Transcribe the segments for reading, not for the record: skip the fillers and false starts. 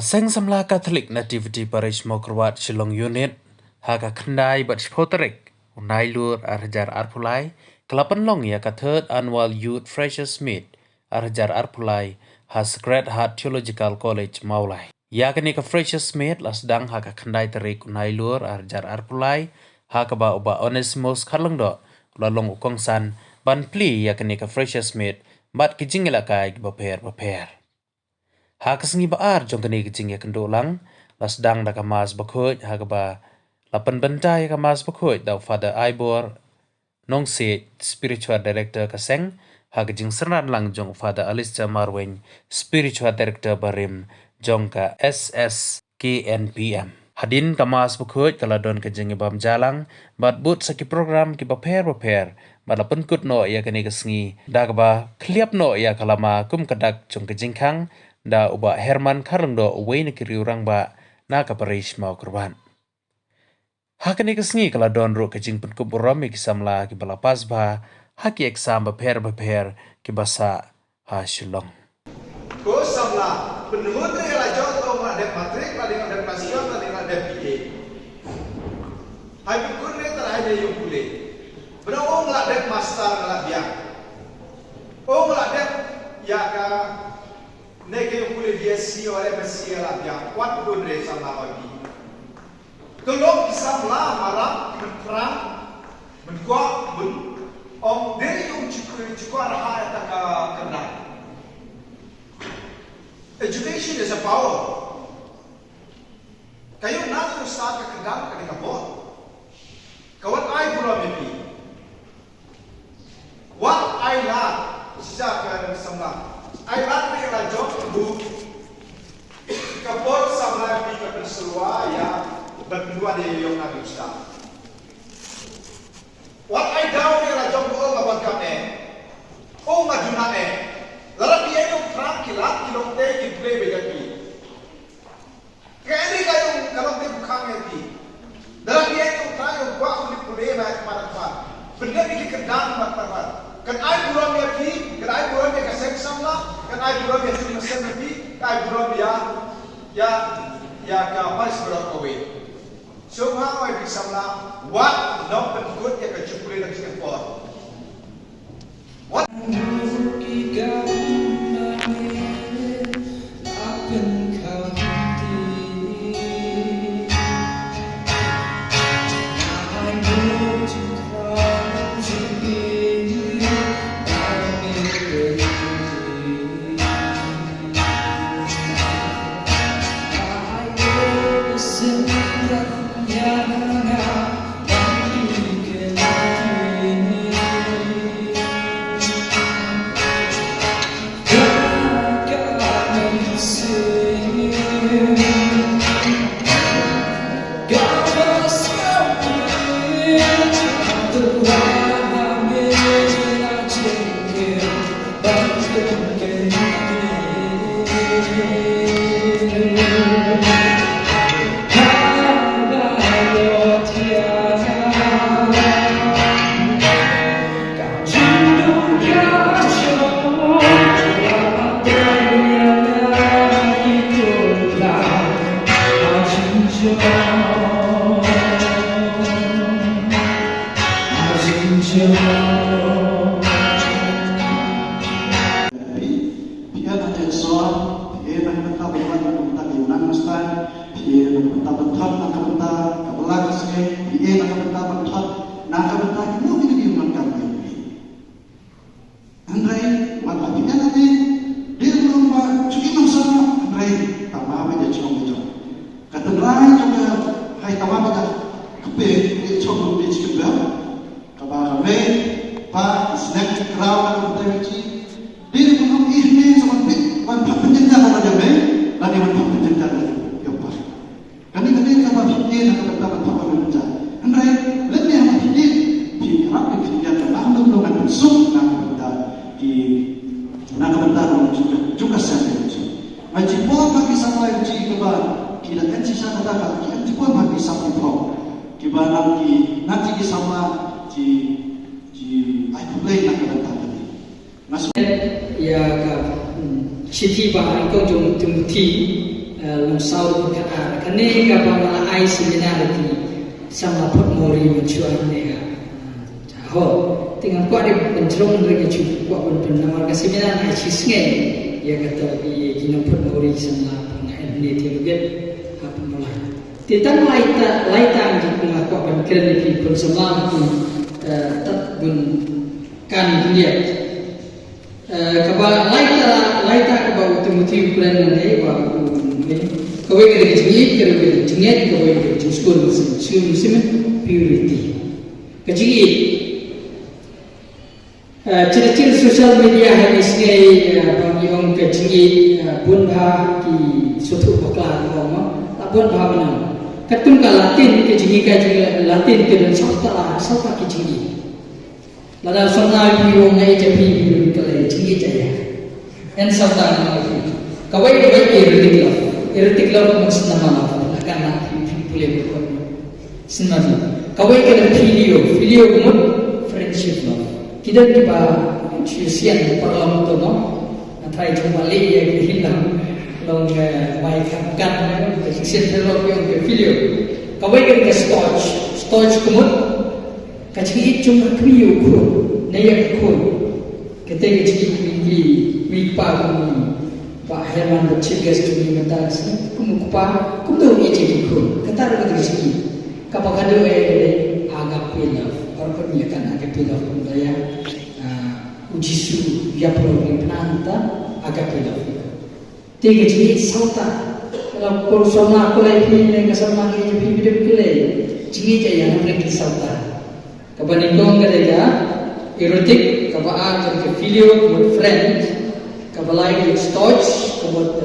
Seng samla Catholic Nativity Parish Mokrwat Shillong Unit Haka Khandai Bat Shpoterik Unai Lur Arjar Arpulai Kelapan Long ya ka Third Annual Youth Freshers Meet Arjar Arpulai has Great Heart Theological College Maulai ya kani ka Freshers Meet lasdang haka Khandai Terik Unai Lur Arjar Arpulai haka ba uba Onesimus Khalongdo lalong ukong san ban pli ya kani ka Freshers Meet bat kijingila kai baper Hakas ngi baar jong kani kicing ya kendo lang lasdang da kamas bakhoj hagaba lapan bentai kamas bakhoj da Father Ibor nong se spiritual director kaseng hagajing sernan lang jong Father Alistair Marwing spiritual director barim jong ka SSKNPM hadin kamas bakhoj kaladon kajing ibam jalang bat but saki program ki baper bat lapan kut no ya kani kasngi dagba kliap no ya kalama kum kadak jong kajing kang da uba Herman Karlengdo uwe na kiriurang ba na kaparish mau kurban. Hakani kesngi kala don ro kajing penkup urami kisamla ki balapas ba haki eksam baper ki basa ha Shillong. Ko samla penhut ni la jauh to ma de matrik la dengan de pasion la dengan de PA. Hai kun ne tar hai yung kule. Berong la de master la biang. Ong la de ya ka Neke yung kulit dia si oleh Mesia lah yang kuat pun dari sama lagi. Kalau kisah lah marah menperang menkuat om dari yung cukup arah tak kena. Education is a power. Kayu nak tu start ke kedang ke kapot. Kawan I belum mimpi. What I like sejak ke sama. I like me la job bu kapot samla pi ka perselua ya berdua di yung nabi ustaz. What I down me la job bu ngabot kame. O ngaduna Lara pi yung trunk kilat kilong te ki play bejaki. Kaya kayong kalong te bukhang pi. Lara pi yung trunk yung kwa kulit play ba kemana-mana. Benda pi kendang mat-mat. Kan ai buram ya pi, kan ai buram ya kasek samla, kan ai buram ya sini mesin pi, kan ai buram ya ka paris berat kowe. So how ai pi samla, what not but good ya ka chukule na kisah por. What? Ya ka Siti Bahari ko jong tumti long sau ka kane ka pamala ai seminar di sama pot mori mencuan ne ho tinggal ko ada pencrong lagi cukup ko pun nama ka seminar ai cisnge ya kata i gino pot mori sama pengen ne teologi apa mulai titan laita di ko pun keren di pun sama tat bun kan dia kaba laita kaba Timothy plan ne ba kawai kada jingit kawai kada school musim purity kajingi ciri-ciri sosial media hari ini bagi orang kajingi bunha ki suatu bakla ngoma bunha mana katun ka Latin kajingi Latin kedan sauta kajingi lada sonal pi orang ai japi kala jingi jaya en sauta kawai erotic love maksud nama akan nak boleh berkon sebenarnya kawai kena video kumut friendship love kita tiba cucian perlam tu no try cuma lagi yang hilang long mai kan cucian love yang video kawai kena storage kumut kacik cuma video kun naik kun kita kacik wipa kumi Pak Herman bercakap dengan kata sini, kumukpa, kumdo ije kikun, kata ada kata sini, kapag ada agak pilaf, orang penyiakan agak pilaf kumdaya ujisu ya program penanta agak pilaf. Tiga jenis sauta, kalau persona aku lagi ni kasama ni jadi video play, jenis jaya yang mereka sauta. Kapag nikong kadaya erotik, kapag ada video with friends. Kabalai storage kebut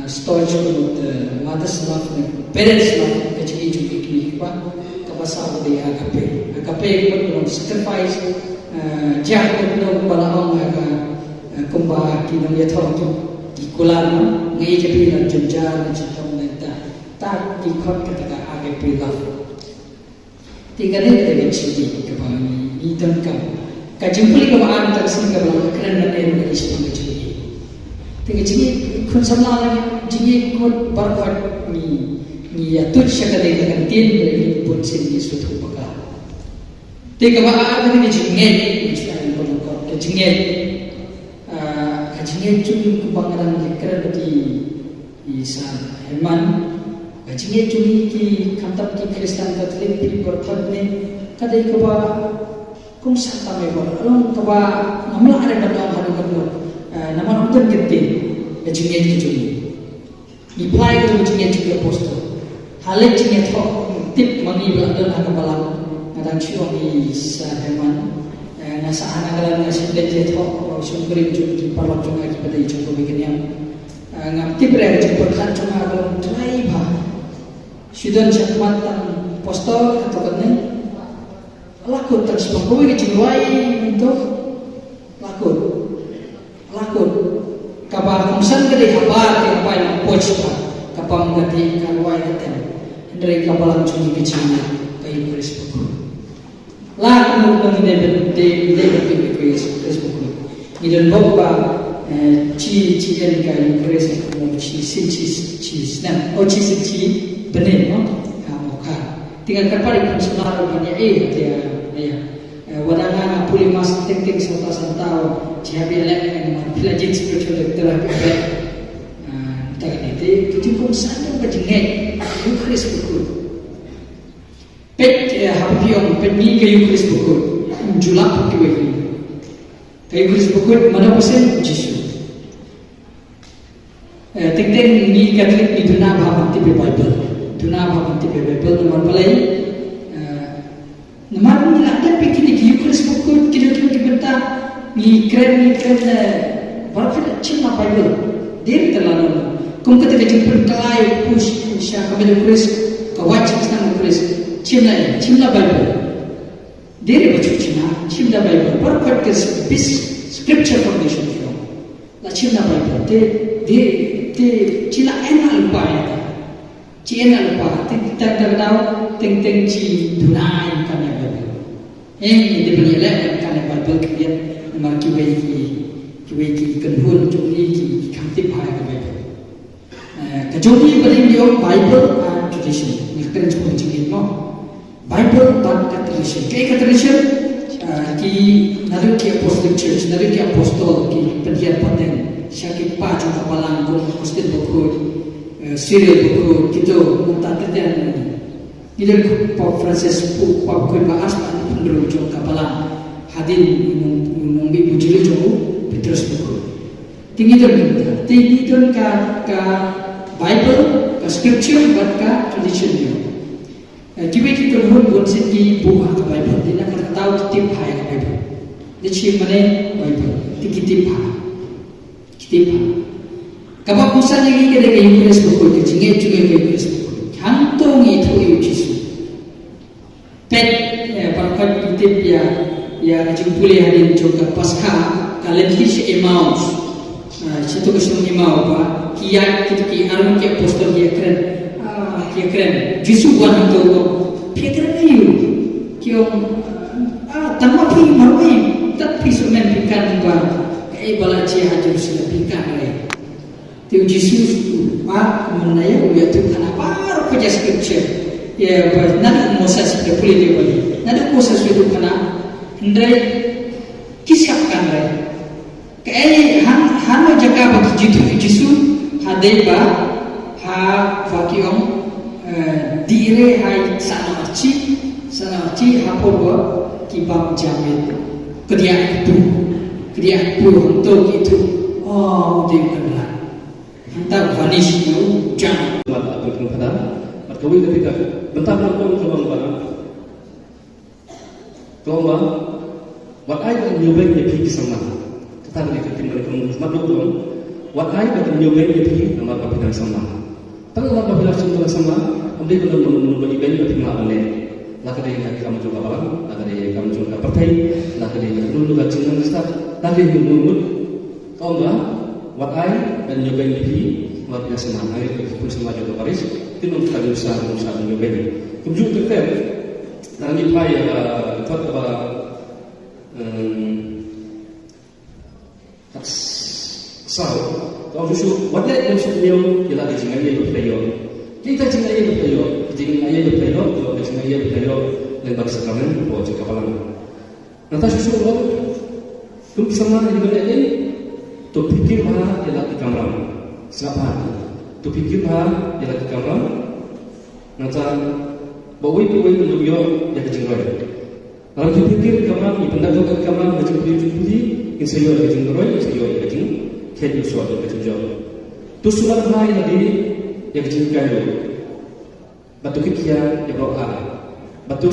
storage kebut mother's love parents love kecil juga kini apa kabasa budi agape kebut sacrifice jah kebut balaong kumba kinam yathor tu ikulan ngai jadi nak jenjar macam neta tak dikot ketika agape love tiga ni kita kecil kebani idam kam kajimpuli kemaan tersin kebelang keren dan dari Islam kecil. Tinggal jadi kun sama lagi jadi kun berkat ni tuj sekali dengan tin dari pun sini suatu bakal. Tinggal kemaan ini jingit misalnya kalau kau kejingit cuma kebanggaan keren di Isa Herman kejingit cuma ki kantab ki Kristen Katolik di berkat ni kadai kebah kung sata may bol along kaba namla ada badang hadu kadu naman utan gette jingye jingye reply to jingye jingye post hale jingye tho tip mani badan haka balang ngadang chiong ni sa Herman nasa anagalan nasi leje tho sungkrim jung ki parlok jung ki badai jung ko bigeniam ngam tip re jung perkhan jung agalon trai ba sudan chakmatan postol katokan lakut tersebut kau ini jiwai untuk lakut kabar kumsan kali kabar kapai pochpa kapam gati kalwai katen dari kabalan cumi kecilnya kayu Facebook lakut mengenai de Facebook ini dan bawa ci kan kayu Facebook ci snap ci benih no tinggal kapal ikan selar banyak dia wadana puli mas tek santa jihabi elek dengan pelajin spiritual telah kabe tak ini kita pun sadar berjengai Eucharis buku pet hapiong pet ni ke Eucharis buku julap ke wehi ke Eucharis buku mana pasal Yesus tek ni Katolik ni duna bhavanti Bible nomor pelai nomor ni ada pikir di Eucharis buku kita benta ni keren berapa cina Bible dia terlalu kung ketika jumpa kelai push syah kami Eucharis kawat cina Eucharis cina Bible dia baca cina Bible berapa bis scripture foundation la cina Bible dia cina enak lupa ya Cina lupa, kita tahu teng ci dunai kan ya Bible. Ini dibeli lek kan ya Bible kemudian nomor kiwei ki kenhun cumi ki kamtip hai kan Bible. Kecuali paling dia Bible and tradition. Ni keren semua cakap mo. Bible dan tradition. Kayak tradition ki nalu ki apostolic church, nalu ki apostol ki pendian paten. Syakit pa juga palang ko Kristen buku, serial buku gitu nanti teten. Kita Pope Francis Pope ko bahas pendulu juga palang hadin nungbi bujili juga Petrus buku. Tinggi tu ka Bible, ka scripture, buat ka tradition dia. Jika kita buat segi buah ke Bible, dia nak tahu tip hai ke Bible. Dia ciri mana Bible, tinggi tip hai. Kapag kusa lagi kita ke Eucharist buku, kita juga ke Eucharist buku. Hantong itu Yesus. Pet, parakat tip ya jempuli hadin juga Pasca, kalian kisah Emmaus. Situ kesan Emmaus apa? Kiat kita ki arun ki apostol dia keren. Yesus buat itu, Peter ayu. Kio tanpa pi marwai, tapi semen pikan buat. Bala cia hajar sila pikan rai. Tiu Yesus menaya uya tu kenapa kerja scripture. Ya nak Moses boleh dia boleh. Nak Moses itu kena hendai kisahkan rai. Kaya hana jaga bagi Yesus hadai ba vakiong dire hai sana arci hapo ba kibam jamin kedia untuk itu dia kenal entah vanish itu jangan atau kata atau ketika bentar lalu kelompok what I can you make the peace sama kita ni kita tinggal makhluk what I can you make the peace nama kapitan sama tengah kapitan sama ambil kalau bagi bagi tinggal boleh lagi dari kamu juga orang lagi dari kamu juga partai lagi dari dulu juga jangan start lagi menurut kau enggak what I dan nyobain lebih luar biasa air pun semua juga Paris itu kita usaha nyobain kemudian terkait dan ini pai apa kalau justru what that yang sebenarnya ialah dengan ia berplayo kita dengan ia berplayo kalau dengan ia berplayo lebar sekarang bawa cakap apa nanti justru तुम समाज निकले तो fikir bah ialah di kamera siapa tu fikir bah ialah di kamera nanti bawa itu lebih yang kecil kalau tu fikir kamera ni pendak tu kamera macam putih insyaallah kecil kecil kecil suatu kecil tu surat bah ialah di yang kecil batu kikia yang bawa batu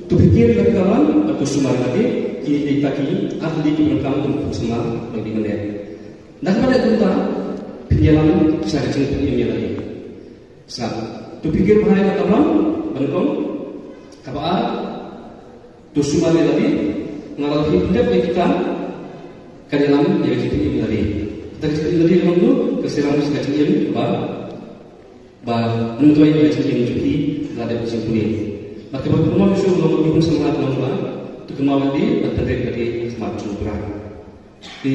tu fikir kamera batu sumar lagi kita ahli berkamu untuk semua bagi kalian. Dan pada kita penjelasan saya cerita ini lagi. Saat tu pikir bahaya kata orang, betul? Apa? Tu semua lagi ngalah hidup kita kenyalan yang cerita ini lagi. Kita cerita ini lagi dulu kesalahan saya cerita ini menuntut yang cerita ini juga ada kesimpulan. Maka berkumpulan itu belum semua belum kemauan di dari semacam perang. Di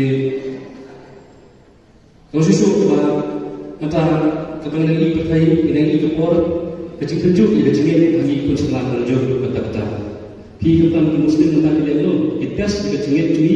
kalau susu antara kepentingan ini berkait dengan itu por kecil-kecil ia kecil bagi pun semua lanjut kata-kata. Kehidupan Muslim tentang dia itu itas kecil-kecil